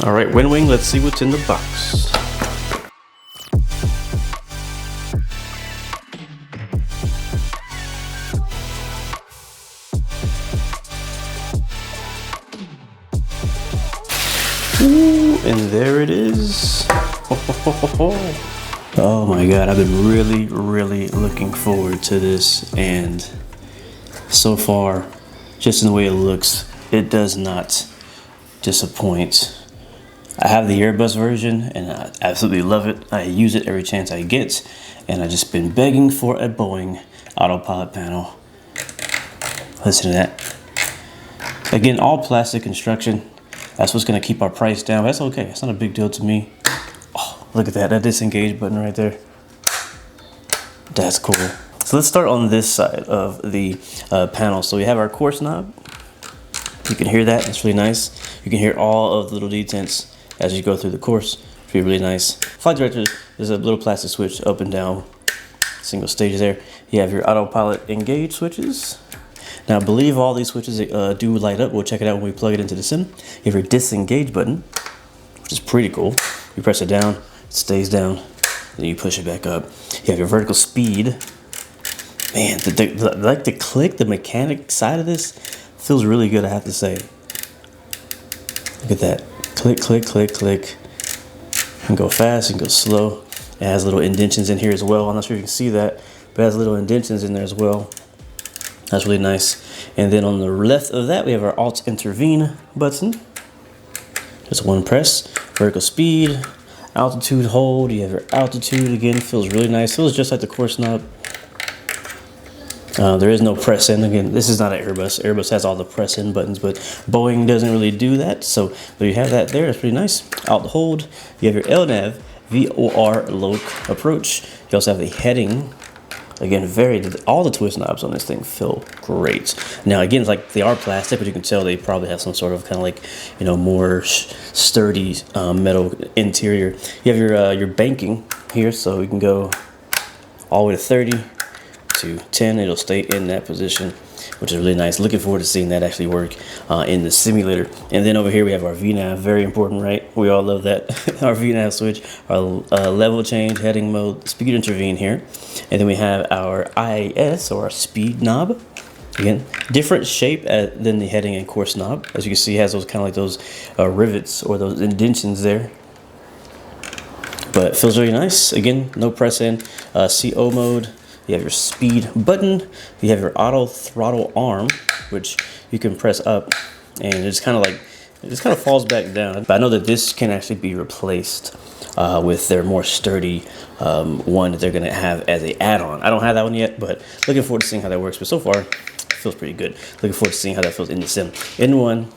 All right, WinWing, let's see what's in the box. Ooh, and there it is. Oh my God, I've been really looking forward to this, and so far, just in the way it looks, it does not disappoint. I have the Airbus version and I absolutely love it. I use it every chance I get, and I've just been begging for a Boeing Autopilot panel. Listen to that. Again, all plastic construction. That's what's gonna keep our price down. That's okay, it's not a big deal to me. Oh, look at that disengage button right there. That's cool. So let's start on this side of the panel. So we have our coarse knob. You can hear that, it's really nice. You can hear all of the little detents as you go through the course. It's really nice. Flight director, there's a little plastic switch up and down, single stage there. You have your autopilot engage switches. Now I believe all these switches do light up. We'll check it out when we plug it into the sim. You have your disengage button, which is pretty cool. You press it down, it stays down, then you push it back up. You have your vertical speed. Man, like the click, the mechanic side of this feels really good, I have to say. Look at that. Click, click, click, click. You can go fast, you can go slow. It has little indentions in here as well. I'm not sure if you can see that, but it has little indentions in there as well. That's really nice. And then on the left of that, we have our Alt Intervene button. Just one press. Vertical speed, altitude hold. You have your altitude again. Feels really nice. Feels just like the coarse knob. There is no press in. Again, this is not an Airbus. Airbus has all the press in buttons, but Boeing doesn't really do that. So, but you have that there. It's pretty nice. Alt hold. You have your LNAV, VOR LOC approach. You also have the heading. Again, all the twist knobs on this thing feel great. Now, again, it's like they are plastic, but you can tell they probably have some sort of kind of like, you know, more sturdy metal interior. You have your banking here, so you can go all the way to 30 to 10. It'll stay in that position, which is really nice. Looking forward to seeing that actually work in the simulator. And then over here we have our VNAV, very important, right? We all love that. Our VNAV switch, our level change, heading mode, speed intervene here. And then we have our IAS, or our speed knob. Again, different shape than the heading and coarse knob. As you can see, it has those kind of like those rivets or those indentions there. But it feels really nice. Again, no press in. CO mode. You have your speed button. You have your auto throttle arm, which you can press up, and it's kind of like, it just kind of falls back down. But I know that this can actually be replaced with their more sturdy one that they're gonna have as an add-on. I don't have that one yet, but looking forward to seeing how that works. But so far, it feels pretty good. Looking forward to seeing how that feels in the sim. In one,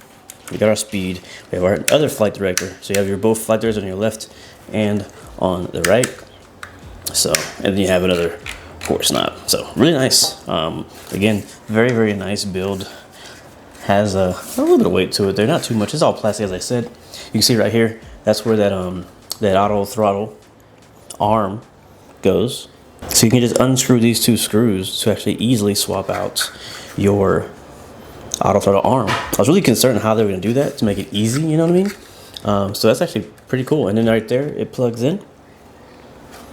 we got our speed. We have our other flight director. So you have your both flight directors on your left and on the right. So, and then you have another course knob. So really nice. Again, very nice build. Has a little bit of weight to it there, not too much. It's all plastic, as I said. You can see right here, that's where that auto throttle arm goes. So you can just unscrew these two screws to actually easily swap out your auto throttle arm. I was really concerned how they were going to do that to make it easy, you know what I mean? So that's actually pretty cool. And then right there, it plugs in.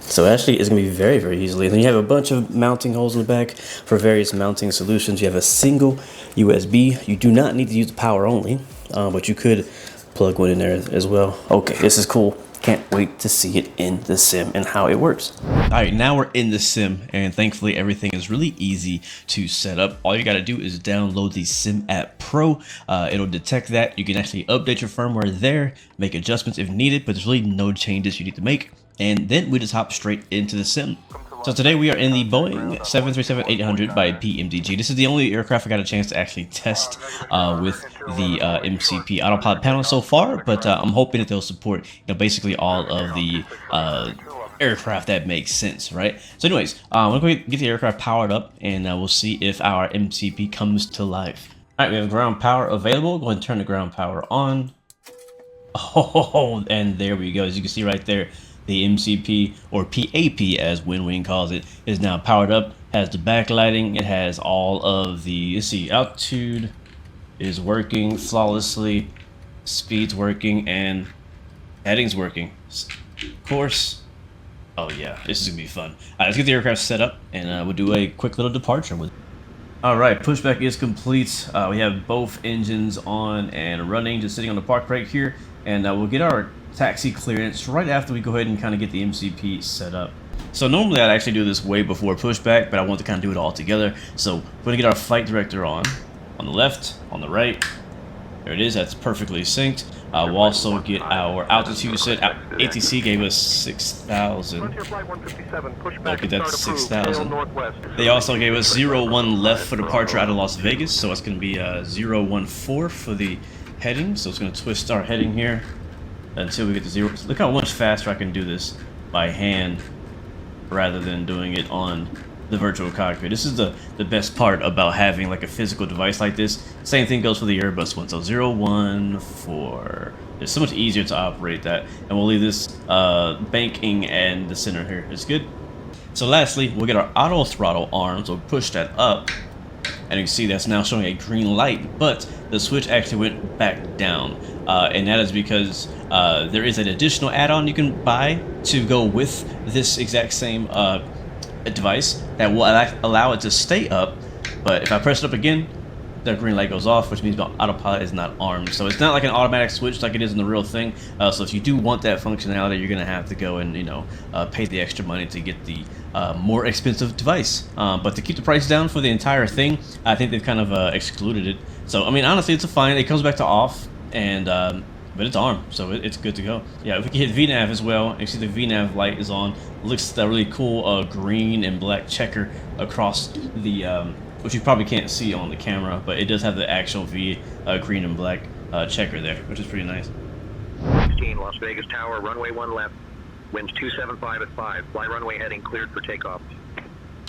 So actually it's going to be very easily. And then you have a bunch of mounting holes in the back for various mounting solutions. You have a single USB. You do not need to use the power only, but you could plug one in there as well. Okay, this is cool. Can't wait to see it in the sim and how it works. All right, now we're in the sim, and thankfully everything is really easy to set up. All you got to do is download the Sim App Pro. It'll detect that. You can actually update your firmware there, make adjustments if needed, but there's really no changes you need to make. And then we just hop straight into the sim. So today we are in the Boeing 737-800 by PMDG. This is the only aircraft I got a chance to actually test with the MCP autopilot panel so far, but I'm hoping that they'll support, you know, basically all of the aircraft that makes sense, right? So anyways, I'm gonna go get the aircraft powered up, and we'll see if our MCP comes to life. All right, we have ground power available. Go ahead and turn the ground power on. Oh, and there we go. As you can see right there, the MCP, or PAP as WinWing calls it, is now powered up. Has the backlighting. It has all of the, let's see, altitude is working flawlessly, speed's working, and Heading's working. Of course. Oh yeah, this is gonna be fun. Alright, let's get the aircraft set up, and we'll do a quick little departure with. Alright, pushback is complete. We have both engines on and running, just sitting on the park brake here, and we'll get our taxi clearance right after we go ahead and kind of get the MCP set up. So normally I'd actually do this way before pushback, but I want to kind of do it all together. So we're gonna get our flight director on the left, on the right. There it is, that's perfectly synced. We'll also get our altitude set. ATC gave us 6,000. Look at that, 6,000. They also gave us 01 left for departure out of Las Vegas, so it's going to be 014 for the heading. So it's going to twist our heading here until we get to 0. Look how much faster I can do this by hand rather than doing it on the virtual cockpit. This is the best part about having like a physical device like this. Same thing goes for the Airbus one. So 014. It's so much easier to operate that. And we'll leave this banking and the center here. It's good. So lastly, we'll get our auto throttle arms. We'll push that up. And you can see that's now showing a green light, but the switch actually went back down. And that is because there is an additional add-on you can buy to go with this exact same device that will allow it to stay up, but if I press it up again, the green light goes off, which means the autopilot is not armed. So it's not like an automatic switch like it is in the real thing. So if you do want that functionality, you're gonna have to go and pay the extra money to get the more expensive device. But to keep the price down for the entire thing, I think they've kind of excluded it. So I mean, honestly, it's a fine. It comes back to off, and but it's armed, so it's good to go. Yeah, if we can hit VNAV as well, you see the VNAV light is on. It looks that really cool green and black checker across the, which you probably can't see on the camera, but it does have the actual green and black checker there, which is pretty nice. 16, Las Vegas Tower, runway 1 left, winds 275 at 5, fly runway heading cleared for takeoff.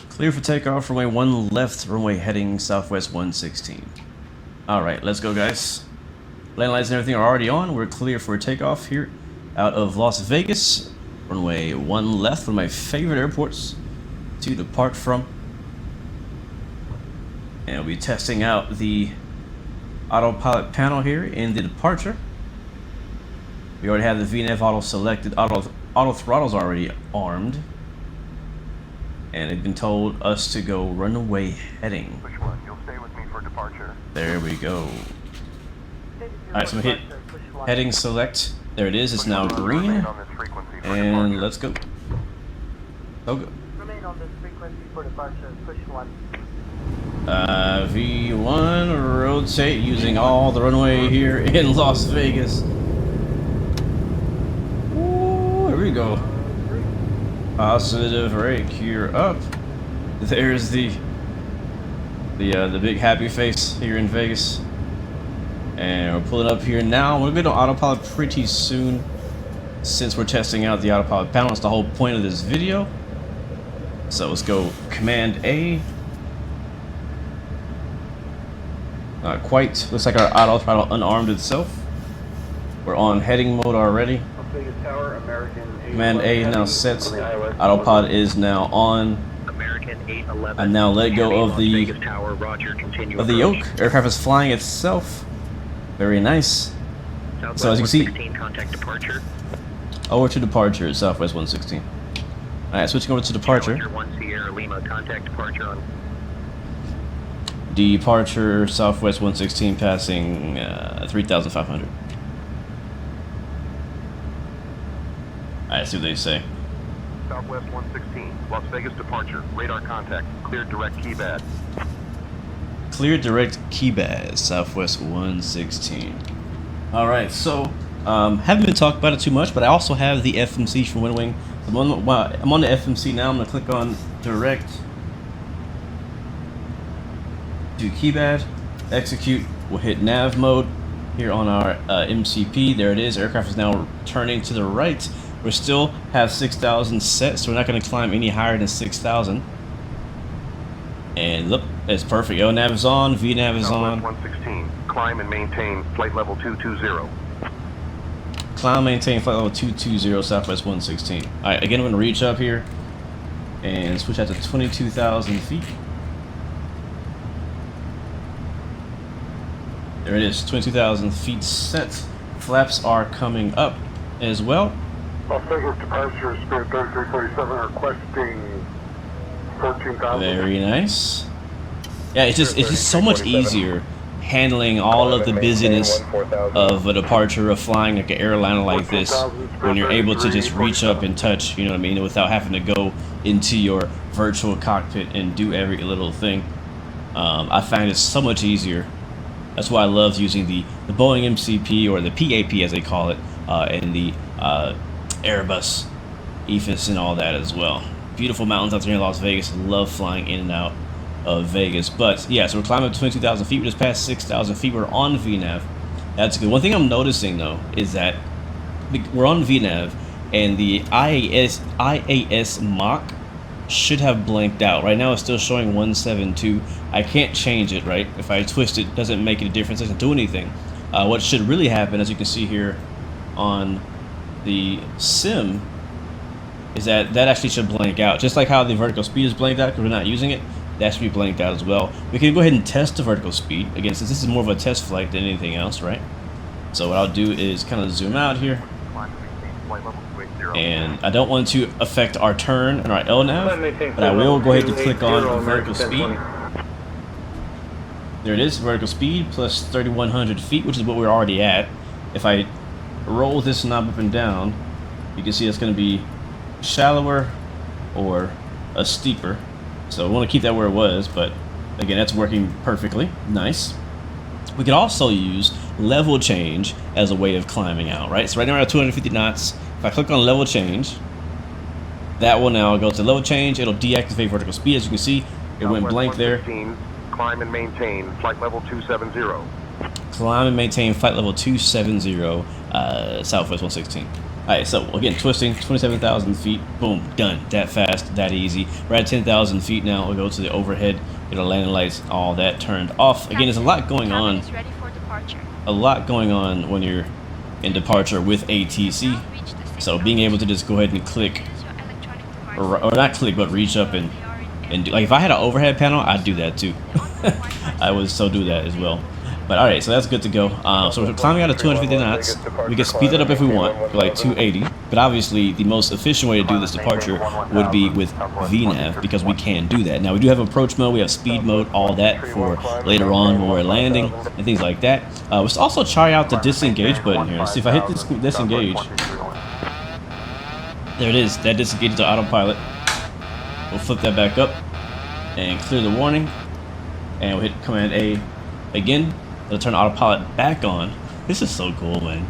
Clear for takeoff, runway 1 left, runway heading southwest 116. Alright, let's go guys. Land lights and everything are already on. We're clear for takeoff here out of Las Vegas. Runway 1 left, one of my favorite airports to depart from. And we'll be testing out the autopilot panel here in the departure. We already have the VNAV auto selected. Auto throttle's already armed. And they've been told us to go runway heading. Which one? You'll stay with me for departure. There we go. Alright, so we hit heading select. There it is, it's now green. And let's go. Go. Remain on this frequency for departure, push 1. V1, rotate using all the runway here in Las Vegas. Ooh, here we go. Positive rake here up. There's the big happy face here in Vegas. And we're pulling up here now. We're going to autopilot pretty soon since we're testing out the autopilot panel. That's the whole point of this video. So let's go Command A. Not quite. Looks like our auto throttle unarmed itself. We're on heading mode already. Command A now set. Autopilot is now on. I now let go of the yoke. Aircraft is flying itself. Very nice. So as you can see, over to departure at Southwest 116. Alright, switching over to departure. Departure Southwest 116 passing 3,500. Alright, see what they say. Southwest 116, Las Vegas departure, radar contact, cleared direct keypad. Clear direct keypad, Southwest 116. Alright, so haven't been talking about it too much, but I also have the FMC from WinWing. I'm on the FMC now. I'm going to click on direct to keypad, execute. We'll hit nav mode here on our MCP. There it is. Aircraft is now turning to the right. We still have 6,000 set, so we're not going to climb any higher than 6,000. And look, it's perfect. LNAV is on, VNAV is on. 116, climb and maintain flight level 220. Climb, maintain flight level 220, Southwest 116. Alright, again, I'm going to reach up here and switch out to 22,000 feet. There it is, 22,000 feet set. Flaps are coming up. as well. Las Vegas departure, Spirit 3347 requesting 14,000. Very nice. Yeah, it's just so much easier handling all of the busyness of a departure of flying like an airliner like this when you're able to just reach up and touch, you know what I mean, without having to go into your virtual cockpit and do every little thing. I find it so much easier. That's why I love using the Boeing MCP, or the PAP as they call it, and the Airbus EFIS and all that as well. Beautiful mountains out there in Las Vegas. Love flying in and out of Vegas. But yeah, so we're climbing up to 22,000 feet. We just passed 6,000 feet. We're on VNAV. That's good. One thing I'm noticing though is that we're on VNAV, and the IAS Mach should have blanked out. Right now it's still showing 172. I can't change it, right? If I twist it, doesn't make a difference. Doesn't do anything. What should really happen, as you can see here on the sim, is that actually should blank out. Just like how the vertical speed is blanked out because we're not using it, that should be blanked out as well. We can go ahead and test the vertical speed. Again, since this is more of a test flight than anything else, right? So what I'll do is kind of zoom out here. And I don't want to affect our turn and our LNAV, but I will go ahead and click on vertical speed. There it is, vertical speed plus 3,100 feet, which is what we're already at. If I roll this knob up and down, you can see it's going to be shallower or a steeper. So we want to keep that where it was, but again, that's working perfectly. Nice. We could also use level change as a way of climbing out, right? So right now we're at 250 knots. If I click on level change, that will now go to level change. It'll deactivate vertical speed. As you can see, it went blank there. Climb and maintain flight level 270. Climb and maintain flight level 270, Southwest 116. Alright, so again, twisting, 27,000 feet, boom, done. That fast, that easy. We're at 10,000 feet now. We'll go to the overhead, get our landing lights, all that turned off. Again, there's a lot going on. A lot going on when you're in departure with ATC. So being able to just go ahead and click, or not click, but reach up and do, like if I had an overhead panel, I'd do that too. I would so do that as well. But alright, so that's good to go. So we're climbing out of 250 knots. We can speed that up if we want, like 280. But obviously, the most efficient way to do this departure would be with VNAV, because we can do that. Now, we do have approach mode, we have speed mode, all that for later on when we're landing and things like that. Let's also try out the disengage button here. Let's see if I hit this disengage. There it is. That disengages the autopilot. We'll flip that back up and clear the warning. And we'll hit Command A again. It'll turn autopilot back on. This is so cool, man.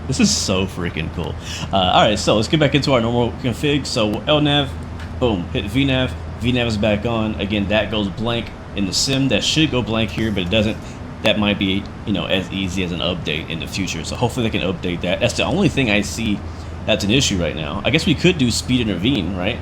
This is so freaking cool. Alright, so let's get back into our normal config. So LNAV, boom, hit VNAV. VNAV is back on. Again, that goes blank in the sim. That should go blank here, but it doesn't. That might be, you know, as easy as an update in the future. So hopefully they can update that. That's the only thing I see that's an issue right now. I guess we could do speed intervene, right?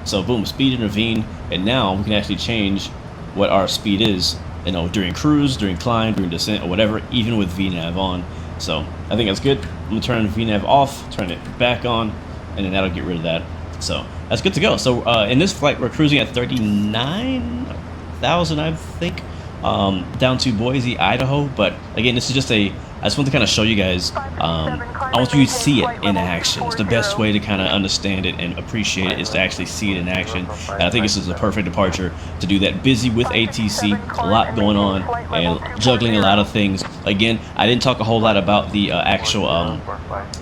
So boom, speed intervene, and now we can actually change what our speed is, you know, during cruise, during climb, during descent, or whatever, even with VNAV on. So I think that's good. I'm gonna turn VNAV off, turn it back on, and then that'll get rid of that. So that's good to go. So in this flight, we're cruising at 39,000, I think, down to Boise, Idaho. But again, this is just I just want to kind of show you guys, I want you to see it in action. It's the best way to kind of understand it and appreciate it, is to actually see it in action. And I think this is a perfect departure to do that. Busy with ATC, a lot going on, and juggling a lot of things. Again, I didn't talk a whole lot about the actual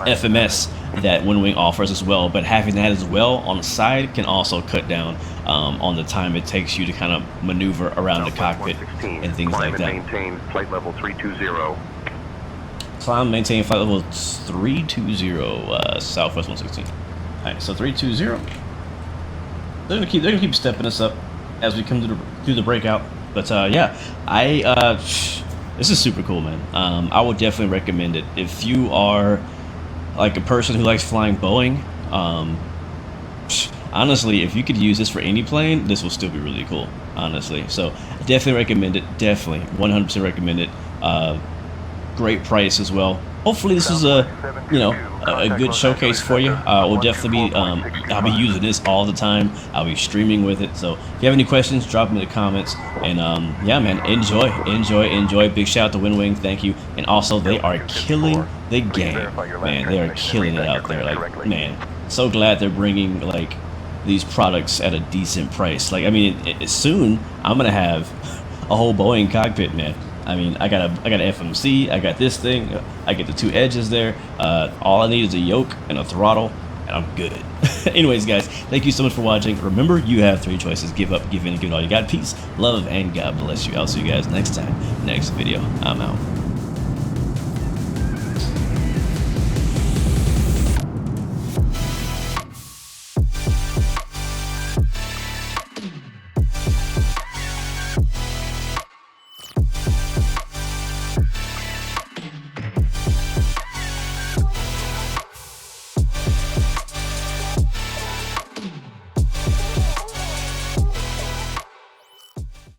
FMS that WinWing offers as well, but having that as well on the side can also cut down on the time it takes you to kind of maneuver around the cockpit and things like that. Maintain flight level 320. Climb, maintain flight level 320, Southwest 116. Alright, so 320. They're gonna keep stepping us up as we come through the breakout. But yeah, this is super cool, man. I would definitely recommend it if you are like a person who likes flying Boeing. Honestly, if you could use this for any plane, this will still be really cool, honestly. So definitely recommend it. Definitely 100% recommend it. great price as well. Hopefully this is a, you know, a good showcase for you. We'll definitely be, I'll be using this all the time. I'll be streaming with it. So if you have any questions, drop them in the comments. And yeah, man, enjoy. Big shout out to WinWing, thank you. And also, they are killing the game, man. They are killing it out there. Like, man, so glad they're bringing like these products at a decent price. Like, I mean, soon I'm gonna have a whole Boeing cockpit, man. I mean, I got an FMC, I got this thing, I get the 2 edges there. All I need is a yoke and a throttle, and I'm good. Anyways, guys, thank you so much for watching. Remember, you have 3 choices: give up, give in, and give it all you got. Peace, love, and God bless you. I'll see you guys next time, next video. I'm out.